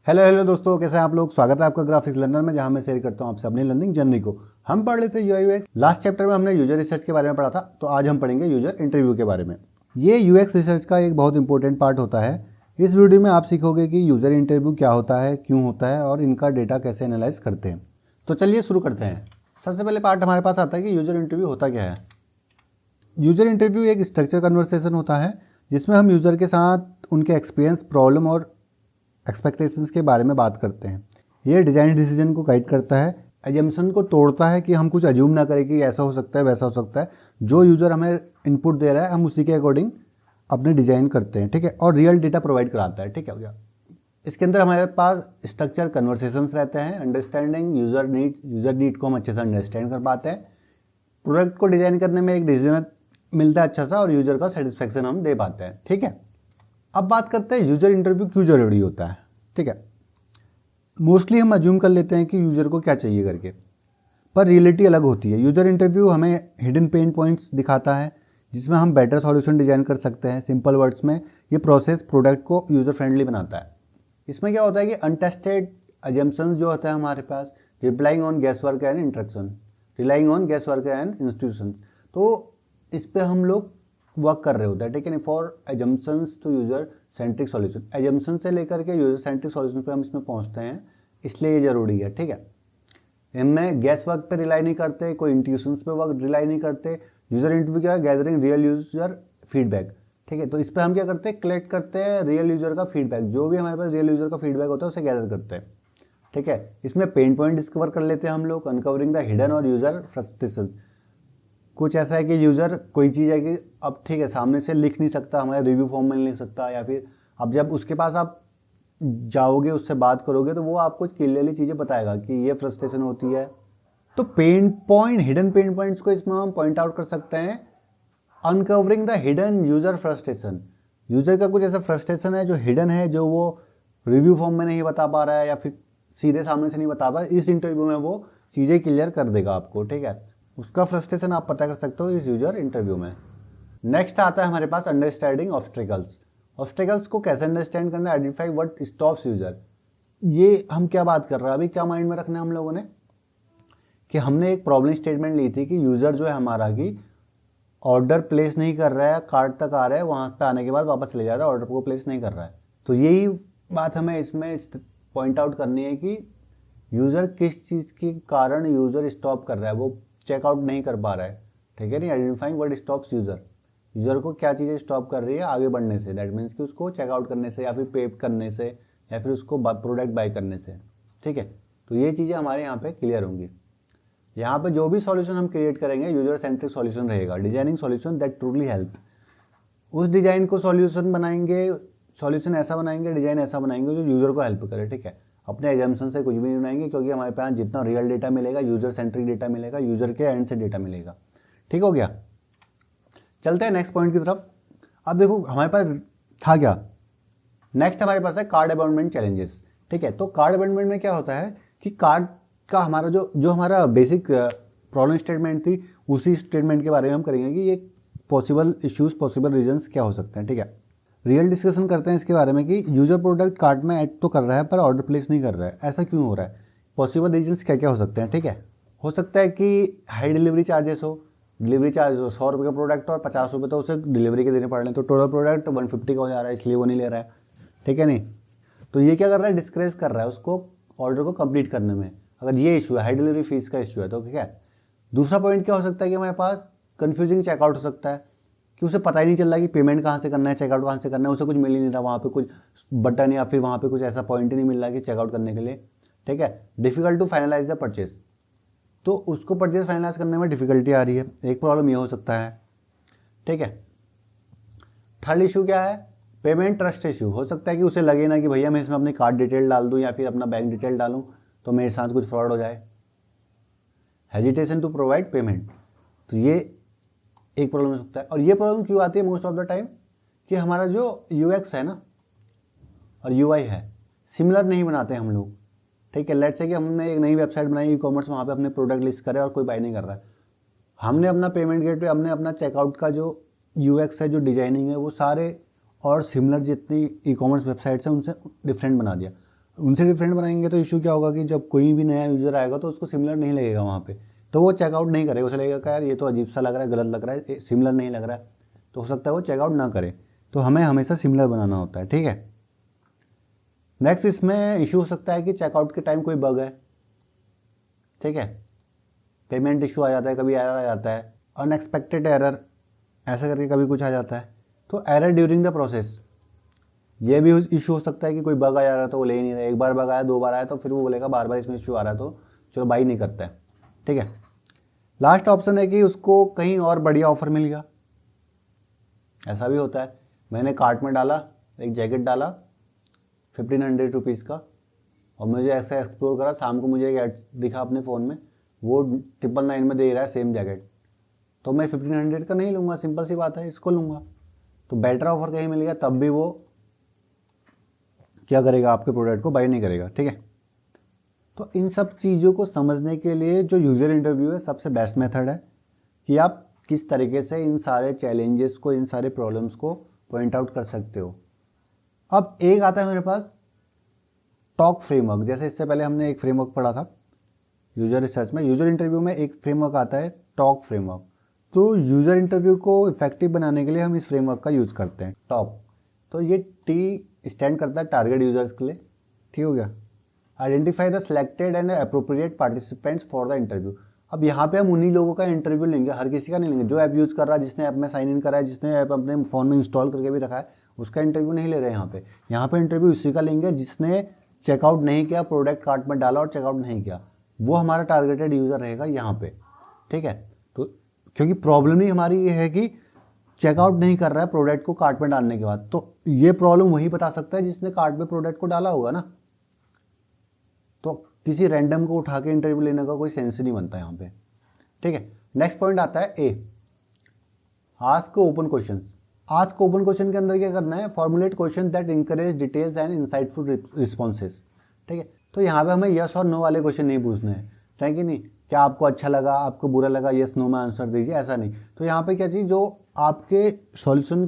Hello दोस्तों, कैसे हैं आप लोग। स्वागत है आपका ग्राफिक्स लर्नर में, जहां मैं शेयर करता हूं आपसे अपनी लर्निंग जर्नी को। हम पढ़ लेते हैं यूआई यूएक्स। लास्ट चैप्टर में हमने यूजर रिसर्च के बारे में पढ़ा था, तो आज हम पढ़ेंगे यूजर इंटरव्यू के बारे में। ये यूएक्स रिसर्च का एक बहुत इंपॉर्टेंट पार्ट होता है। इस वीडियो में आप सीखोगे कि यूजर इंटरव्यू क्या होता है, क्यों होता है और इनका डेटा कैसे एनालाइज करते हैं। तो चलिए शुरू करते हैं। सबसे पहले पार्ट हमारे पास आता है कि यूजर इंटरव्यू होता क्या है। यूजर इंटरव्यू एक स्ट्रक्चर कन्वर्सेशन होता है जिसमें हम यूज़र के साथ उनके एक्सपीरियंस, प्रॉब्लम और एक्सपेक्टेशंस के बारे में बात करते हैं। ये डिज़ाइन डिसीजन को गाइड करता है, एजम्पशन को तोड़ता है कि हम कुछ अज्यूम ना करें कि ऐसा हो सकता है वैसा हो सकता है। जो यूज़र हमें इनपुट दे रहा है हम उसी के अकॉर्डिंग अपने डिज़ाइन करते हैं, ठीक है। और रियल डेटा प्रोवाइड कराता है, ठीक है हो गया। इसके अंदर हमारे पास स्ट्रक्चर कन्वर्सेशंस रहते हैं, अंडरस्टैंडिंग यूज़र नीड को हम अच्छे से अंडरस्टैंड कर पाते हैं। प्रोडक्ट को डिज़ाइन करने में एक डिसीजन मिलता है अच्छा सा, और यूज़र का सेटिस्फेक्शन हम दे पाते हैं, ठीक है। अब बात करते हैं यूज़र इंटरव्यू क्यों ज़रूरी होता है, ठीक है। मोस्टली हम अज्यूम कर लेते हैं कि यूज़र को क्या चाहिए करके, पर रियलिटी अलग होती है। यूज़र इंटरव्यू हमें हिडन पेन पॉइंट्स दिखाता है जिसमें हम बेटर सॉल्यूशन डिज़ाइन कर सकते हैं। सिंपल वर्ड्स में ये प्रोसेस प्रोडक्ट को यूज़र फ्रेंडली बनाता है। इसमें क्या होता है कि अनटेस्टेड अजम्पशंस जो होता है हमारे पास, replying on guess work and instruction, relying on guess work and institution, तो इस पे हम लोग वर्क कर रहे होते हैं, ठीक है नहीं। For assumptions to user centric solution, assumption से लेकर के यूज़र सेंट्रिक सॉल्यूशन पे हम इसमें पहुंचते हैं, इसलिए ये ज़रूरी है, ठीक है। इनमें गैस वर्क पे रिलाई नहीं करते, कोई इंट्यूशंस पे वर्क रिलाई नहीं करते। यूज़र इंटरव्यू क्या है, गैदरिंग रियल यूज़र फीडबैक, ठीक है। तो इस पर हम क्या करते हैं, कलेक्ट करते हैं रियल यूज़र का फीडबैक। जो भी हमारे पास रियल यूज़र का फीडबैक होता है उसे गैदर करते हैं, ठीक है। इसमें पेन पॉइंट डिस्कवर कर लेते हैं हम लोग, अनकवरिंग द हिडन और यूज़र फ्रस्ट्रेशन। कुछ ऐसा है कि यूज़र कोई चीज़ है कि अब ठीक है सामने से लिख नहीं सकता, हमारे रिव्यू फॉर्म में नहीं लिख सकता, या फिर अब जब उसके पास आप जाओगे उससे बात करोगे तो वो आपको क्लियरली चीज़ें बताएगा कि ये फ्रस्ट्रेशन होती है। तो pain point, hidden pen points को इसमें हम पॉइंट आउट कर सकते हैं। Uncovering the hidden user frustration, user का कुछ ऐसा फ्रस्ट्रेशन है जो हिडन है, जो वो रिव्यू फॉर्म में नहीं बता पा रहा है या फिर सीधे सामने से नहीं बता पा रहा है। इस इंटरव्यू में वो चीज़ें क्लियर कर देगा आपको, ठीक है। उसका फ्रस्ट्रेशन आप पता कर सकते हो इस यूज़र इंटरव्यू में। नेक्स्ट आता है हमारे पास अंडरस्टैंडिंग ऑब्स्टेकल्स। ऑब्स्टेकल्स को कैसे अंडरस्टैंड करना है, आइडेंटिफाई व्हाट स्टॉप्स यूज़र। ये हम क्या बात कर रहे हैं, अभी क्या माइंड में रखना है हम लोगों ने कि हमने एक प्रॉब्लम स्टेटमेंट ली थी कि यूज़र जो है हमारा की ऑर्डर प्लेस नहीं कर रहा है, कार्ट तक आ रहा है, वहाँ पे आने के बाद वापस ले जा रहा है, ऑर्डर को प्लेस नहीं कर रहा है। तो यही बात हमें इसमें पॉइंट आउट करनी है कि यूज़र किस चीज़ के कारण यूज़र स्टॉप कर रहा है, वो चेकआउट नहीं कर पा रहा है, ठीक है नहीं। Identifying what stops user, user को क्या चीज़ें स्टॉप कर रही है आगे बढ़ने से। दैट मीन्स कि उसको चेकआउट करने से या फिर पे करने से या फिर उसको प्रोडक्ट बाय करने से, ठीक है। तो ये चीज़ें हमारे यहाँ पे क्लियर होंगी। यहाँ पे जो भी सॉल्यूशन हम क्रिएट करेंगे यूज़र सेंट्रिक सॉल्यूशन रहेगा, designing solution that truly help. उस डिज़ाइन को सॉल्यूशन बनाएंगे, सॉल्यूशन ऐसा बनाएंगे, डिज़ाइन ऐसा बनाएंगे जो यूज़र को हेल्प करे, ठीक है। अपने एजम्पशन से कुछ भी नहीं बनाएंगे, क्योंकि हमारे पास जितना रियल डेटा मिलेगा, यूज़र सेंट्रिक डेटा मिलेगा, यूज़र के एंड से डेटा मिलेगा, ठीक हो गया। चलते हैं नेक्स्ट पॉइंट की तरफ। अब देखो हमारे पास था क्या, नेक्स्ट हमारे पास है कार्ड अबॉन्डमेंट चैलेंजेस, ठीक है। तो कार्ड अबॉन्डमेंट में क्या होता है कि कार्ड का हमारा जो हमारा बेसिक प्रॉब्लम स्टेटमेंट थी, उसी स्टेटमेंट के बारे में हम करेंगे कि ये पॉसिबल इश्यूज, पॉसिबल रीजंस क्या हो सकते हैं, ठीक है। रियल डिस्कशन करते हैं इसके बारे में कि यूज़र प्रोडक्ट कार्ट में ऐड तो कर रहा है पर ऑर्डर प्लेस नहीं कर रहा है, ऐसा क्यों हो रहा है, पॉसिबल रीजंस क्या क्या हो सकते हैं, ठीक है। हो सकता है कि हाई डिलीवरी चार्जेस हो, डिलीवरी चार्ज हो 100 रुपये का प्रोडक्ट और 50 रुपये तो उसे डिलीवरी के देने पड़ रहे हैं, तो टोटल प्रोडक्ट 150 का हो जा रहा है, इसलिए वो नहीं ले रहा है, ठीक है नहीं। तो ये क्या कर रहा है, डिस्करेज कर रहा है उसको ऑर्डर को कंप्लीट करने में। अगर ये इशू है, हाई डिलीवरी फीस का इशू है, तो क्या है। दूसरा पॉइंट क्या हो सकता है कि हमारे पास कन्फ्यूजिंग चेकआउट हो सकता है कि उसे पता ही नहीं चल रहा कि पेमेंट कहाँ से करना है, चेकआउट कहाँ से करना है, उसे कुछ मिल ही नहीं रहा, वहाँ पे कुछ बटन या फिर वहाँ पे कुछ ऐसा पॉइंट ही नहीं मिल रहा कि चेकआउट करने के लिए, ठीक है। Difficult to finalise the purchase, तो उसको परचेज फाइनलाइज करने में डिफिकल्टी आ रही है, एक प्रॉब्लम ये हो सकता है, ठीक है। थर्ड इशू क्या है, पेमेंट ट्रस्ट इशू। हो सकता है कि उसे लगे ना कि भैया मैं इसमें अपनी कार्ड डिटेल डाल दूँ या फिर अपना बैंक डिटेल डालूँ तो मेरे साथ कुछ फ्रॉड हो जाए। हेजिटेशन टू प्रोवाइड पेमेंट, तो ये एक प्रॉब्लम हो सकता है। और ये प्रॉब्लम क्यों आती है मोस्ट ऑफ द टाइम कि हमारा जो यूएक्स है ना और यूआई है, सिमिलर नहीं बनाते हम लोग, ठीक है। लेट्स से कि हमने एक नई वेबसाइट बनाई ई कॉमर्स, वहाँ पे अपने प्रोडक्ट लिस्ट करे और कोई बाय नहीं कर रहा है। हमने अपना पेमेंट गेटवे, हमने अपना चेकआउट का जो यूएक्स है, जो डिजाइनिंग है, वो सारे और सिमिलर जितनी ई कॉमर्स वेबसाइट्स हैं उनसे डिफरेंट बना दिया। उनसे डिफरेंट बनाएंगे तो इशू क्या होगा कि जब कोई भी नया यूज़र आएगा तो उसको सिमिलर नहीं लगेगा वहाँ पे, तो वो चेकआउट नहीं करेगा, उसे लगेगा कि यार ये तो अजीब सा लग रहा है, गलत लग रहा है, सिमिलर नहीं लग रहा है, तो हो सकता है वो चेकआउट ना करे। तो हमें हमेशा सिमिलर बनाना होता है, ठीक है। नेक्स्ट इसमें इशू हो सकता है कि चेकआउट के टाइम कोई बग है, ठीक है, पेमेंट इशू आ जाता है, कभी एरर आ जाता है, अनएक्सपेक्टेड एरर, ऐसा करके कभी कुछ आ जाता है। तो एरर ड्यूरिंग द प्रोसेस, ये भी इशू हो सकता है कि कोई बग आ जा रहा है तो वो ले ही नहीं रहा, एक बार बग आया, दो बार आया तो फिर वो बोलेगा बार बार इसमें इशू आ रहा है तो चलो बाई नहीं करता है, ठीक है। लास्ट ऑप्शन है कि उसको कहीं और बढ़िया ऑफर मिल गया, ऐसा भी होता है। मैंने कार्ट में डाला, एक जैकेट डाला 1500 रुपीज़ का, और मुझे ऐसा एक्सप्लोर करा, शाम को मुझे एक ऐड दिखा अपने फ़ोन में, वो 999 में दे रहा है सेम जैकेट, तो मैं 1500 का नहीं लूँगा, सिंपल सी बात है, इसको लूँगा। तो बेटर ऑफर कहीं मिल गया तब भी वो क्या करेगा, आपके प्रोडक्ट को बाय नहीं करेगा, ठीक है। तो इन सब चीज़ों को समझने के लिए जो यूज़र इंटरव्यू है सबसे बेस्ट मेथड है कि आप किस तरीके से इन सारे चैलेंजेस को, इन सारे प्रॉब्लम्स को पॉइंट आउट कर सकते हो। अब एक आता है मेरे पास टॉक फ्रेमवर्क, जैसे इससे पहले हमने एक फ्रेमवर्क पढ़ा था यूज़र रिसर्च में, यूज़र इंटरव्यू में एक फ्रेमवर्क आता है टॉक फ्रेमवर्क। तो यूज़र इंटरव्यू को इफेक्टिव बनाने के लिए हम इस फ्रेमवर्क का यूज़ करते हैं, टॉक। तो ये टी स्टैंड करता है टारगेट यूजर्स के लिए, ठीक हो गया। Identify the selected and appropriate participants for the interview. अब यहाँ पे हम उन्हीं लोगों का इंटरव्यू लेंगे, हर किसी का नहीं लेंगे। जो ऐप यूज़ कर रहा है, जिसने ऐप में साइन इन करा है, जिसने ऐप अपने फ़ोन में इंस्टॉल करके भी रखा है, उसका इंटरव्यू नहीं ले रहे हैं यहाँ पे इंटरव्यू उसी का लेंगे जिसने चेकआउट नहीं किया, प्रोडक्ट कार्ट में डाला और चेकआउट नहीं किया, वो हमारा टारगेटेड यूज़र रहेगा यहाँ पे, ठीक है। तो क्योंकि प्रॉब्लम ही हमारी ये है कि चेकआउट नहीं कर रहा है प्रोडक्ट को कार्ट में डालने के बाद, तो ये प्रॉब्लम वही बता सकता है जिसने कार्ट में प्रोडक्ट को डाला होगा ना। तो किसी रैंडम को उठा के इंटरव्यू लेने का कोई सेंस नहीं बनता यहाँ पे, ठीक है। नेक्स्ट पॉइंट आता है a, ask open question. Ask open question के अंदर क्या करना है, formulate question that encourage details and insightful responses, ठीक है। तो यहाँ पे हमें यस और नो वाले क्वेश्चन नहीं पूछने हैं, है कि नहीं, क्या आपको अच्छा लगा, आपको बुरा लगा, यस नो में आंसर दीजिए, ऐसा नहीं। तो यहाँ पे क्या चाहिए, जो आपके सॉल्यूशन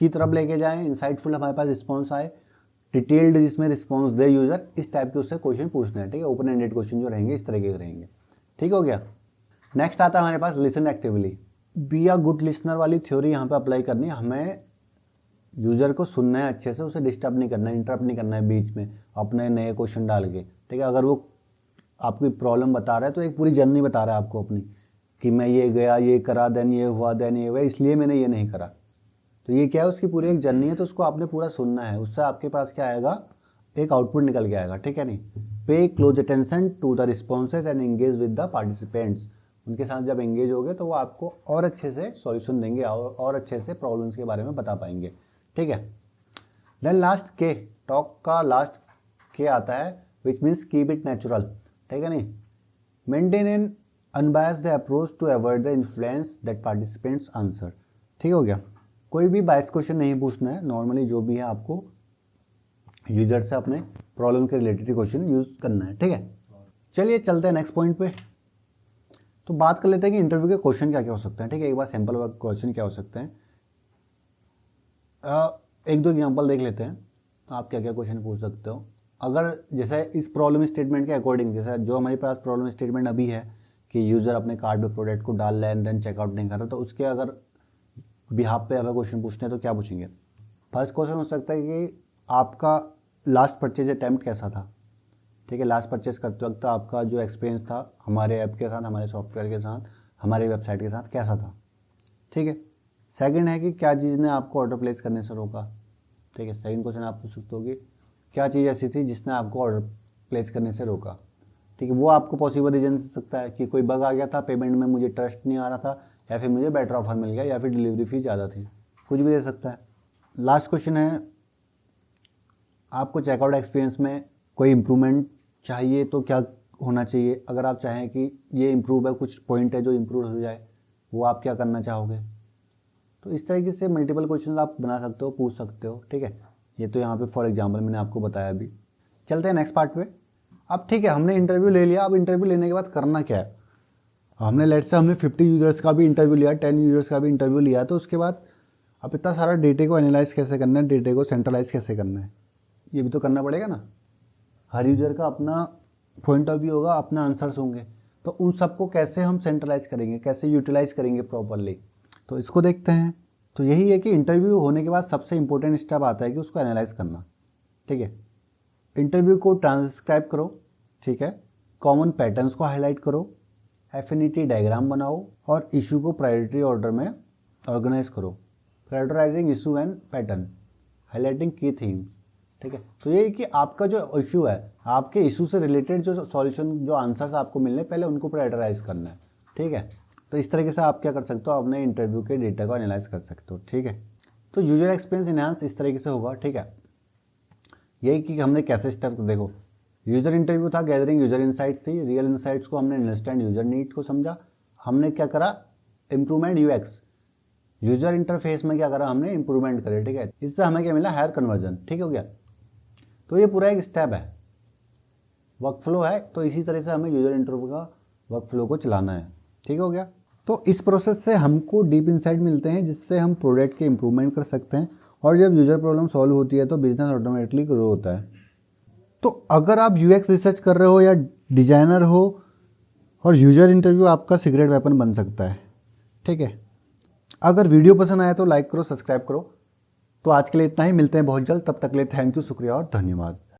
की तरफ लेके जाएं, इंसाइटफुल हमारे पास रिस्पॉन्स आए, डिटेल्ड जिसमें रिस्पॉन्स दे यूजर, इस टाइप के उससे क्वेश्चन पूछना है, ठीक है। ओपन एंडेड क्वेश्चन जो रहेंगे इस तरीके के रहेंगे, ठीक हो गया। नेक्स्ट आता है हमारे पास listen actively. Be a good listener वाली थ्योरी यहाँ पे अप्लाई करनी है। हमें यूजर को सुनना है अच्छे से, उसे डिस्टर्ब नहीं करना है, इंटरप्ट नहीं करना है बीच में अपने नए क्वेश्चन डाल के, ठीक है। अगर वो आपकी प्रॉब्लम बता रहा है तो एक पूरी जर्नी बता रहा है आपको अपनी, कि मैं ये गया, ये करा, देन ये हुआ, देन ये हुआ, इसलिए मैंने ये नहीं करा। तो ये क्या है, उसकी पूरी एक जर्नी है, तो उसको आपने पूरा सुनना है। उससे आपके पास क्या आएगा, एक आउटपुट निकल के आएगा, ठीक है नहीं। Pay close attention to the responses and engage with the participants. उनके साथ जब एंगेज होगे तो वो आपको और अच्छे से सॉल्यूशन देंगे और अच्छे से प्रॉब्लम्स के बारे में बता पाएंगे, ठीक है। देन लास्ट के, टॉक का लास्ट के आता है, which means keep it natural, ठीक है नहीं। Maintain an unbiased approach to avoid the influence that participants answer, ठीक हो गया। कोई भी बायस क्वेश्चन नहीं पूछना है, नॉर्मली जो भी है आपको यूजर से अपने प्रॉब्लम के रिलेटेड क्वेश्चन यूज करना है, ठीक है। चलिए चलते हैं नेक्स्ट पॉइंट पे। तो बात कर लेते हैं कि इंटरव्यू के क्वेश्चन क्या क्या हो सकते हैं, ठीक है। एक बार सैंपल क्वेश्चन क्या हो सकते हैं, एक दो एग्जांपल देख लेते हैं, आप क्या क्या क्वेश्चन पूछ सकते हो। अगर जैसे इस प्रॉब्लम स्टेटमेंट के अकॉर्डिंग, जैसे जो हमारे पास प्रॉब्लम स्टेटमेंट अभी है कि यूज़र अपने कार्ड में प्रोडक्ट को डाल रहा है एंड देन चेकआउट नहीं कर रहा, तो उसके अगर बिहाफ पे अगर क्वेश्चन पूछते हैं तो क्या पूछेंगे। फर्स्ट क्वेश्चन हो सकता है कि आपका लास्ट परचेज अटैम्प्ट कैसा था, ठीक है। लास्ट परचेज करते वक्त आपका जो एक्सपीरियंस था हमारे ऐप के साथ, हमारे सॉफ्टवेयर के साथ, हमारी वेबसाइट के साथ कैसा था, ठीक है। सेकंड है कि क्या चीज़ ने आपको ऑर्डर प्लेस करने से रोका, ठीक है। सेकंड क्वेश्चन आप पूछ सकते हो कि क्या चीज़ ऐसी थी जिसने आपको ऑर्डर प्लेस करने से रोका, ठीक है। वो आपको पॉसिबल रीजन से सकता है कि कोई बग आ गया था, पेमेंट में मुझे ट्रस्ट नहीं आ रहा था, या फिर मुझे बेटर ऑफर मिल गया, या फिर डिलीवरी फी ज़्यादा थी, कुछ भी दे सकता है। लास्ट क्वेश्चन है, आपको चेकआउट एक्सपीरियंस में कोई इम्प्रूवमेंट चाहिए तो क्या होना चाहिए। अगर आप चाहें कि ये इम्प्रूव है, कुछ पॉइंट है जो इम्प्रूव हो जाए, वो आप क्या करना चाहोगे। तो इस तरीके से मल्टीपल क्वेश्चन आप बना सकते हो, पूछ सकते हो, ठीक है। ये तो यहाँ पे फॉर एग्जांपल मैंने आपको बताया अभी। चलते हैं नेक्स्ट पार्ट पे। अब ठीक है, हमने इंटरव्यू ले लिया, अब इंटरव्यू लेने के बाद करना क्या है। हमने लेट से हमने 50 यूजर्स का भी इंटरव्यू लिया, 10 यूजर्स का भी इंटरव्यू लिया, तो उसके बाद अब इतना सारा डेटे को एनालाइज कैसे करना है, डेटे को सेंट्रलाइज कैसे करना है, ये भी तो करना पड़ेगा ना। हर यूजर का अपना पॉइंट ऑफ व्यू होगा, अपना आंसर्स होंगे, तो उन सबको कैसे हम सेंट्रलाइज करेंगे, कैसे यूटिलाइज करेंगे प्रॉपरली, तो इसको देखते हैं। तो यही है कि इंटरव्यू होने के बाद सबसे इंपॉर्टेंट स्टेप आता है कि उसको एनालाइज करना। ठीक है, इंटरव्यू को ट्रांसक्राइब करो, ठीक है, कॉमन पैटर्न्स को हाईलाइट करो, एफिनिटी डायग्राम बनाओ और इशू को प्रायोरिटी ऑर्डर में ऑर्गेनाइज करो। Prioritising issue and pattern, highlighting की थीम्स। ठीक है, तो ये कि आपका जो इशू है, आपके इशू से रिलेटेड जो सॉल्यूशन, जो आंसर्स आपको मिलने, पहले उनको प्रायोरिटाइज करना है। ठीक है, तो इस तरीके से आप क्या कर सकते हो, अपने इंटरव्यू के डेटा को एनालाइज कर सकते हो। ठीक है, तो यूजर एक्सपीरियंस इनहांस इस तरीके से होगा। ठीक है, यही कि हमने कैसे स्टेप, देखो यूजर इंटरव्यू था, गैदरिंग यूजर इनसाइट्स थी, रियल इनसाइट्स को हमने अंडरस्टैंड यूजर नीड को समझा, हमने क्या करा, इंप्रूवमेंट यूएक्स, यूजर इंटरफेस में क्या करा, हमने इंप्रूवमेंट करे। ठीक है, इससे हमें क्या मिला, हायर कन्वर्जन। ठीक हो गया, तो ये पूरा एक स्टेप है, वर्कफ्लो है। तो इसी तरह से हमें यूजर इंटरव्यू का वर्कफ्लो को चलाना है। ठीक हो गया, तो इस प्रोसेस से हमको डीप इनसाइट मिलते हैं, जिससे हम प्रोडक्ट के इंप्रूवमेंट कर सकते हैं, और जब यूजर प्रॉब्लम सॉल्व होती है तो बिजनेस ऑटोमेटिकली ग्रो होता है। तो अगर आप यूएक्स रिसर्च कर रहे हो या डिजाइनर हो, और यूजर इंटरव्यू आपका सीक्रेट वेपन बन सकता है। ठीक है, अगर वीडियो पसंद आया तो लाइक करो, सब्सक्राइब करो। तो आज के लिए इतना ही, मिलते हैं बहुत जल्द, तब तक के लिए थैंक यू, शुक्रिया और धन्यवाद।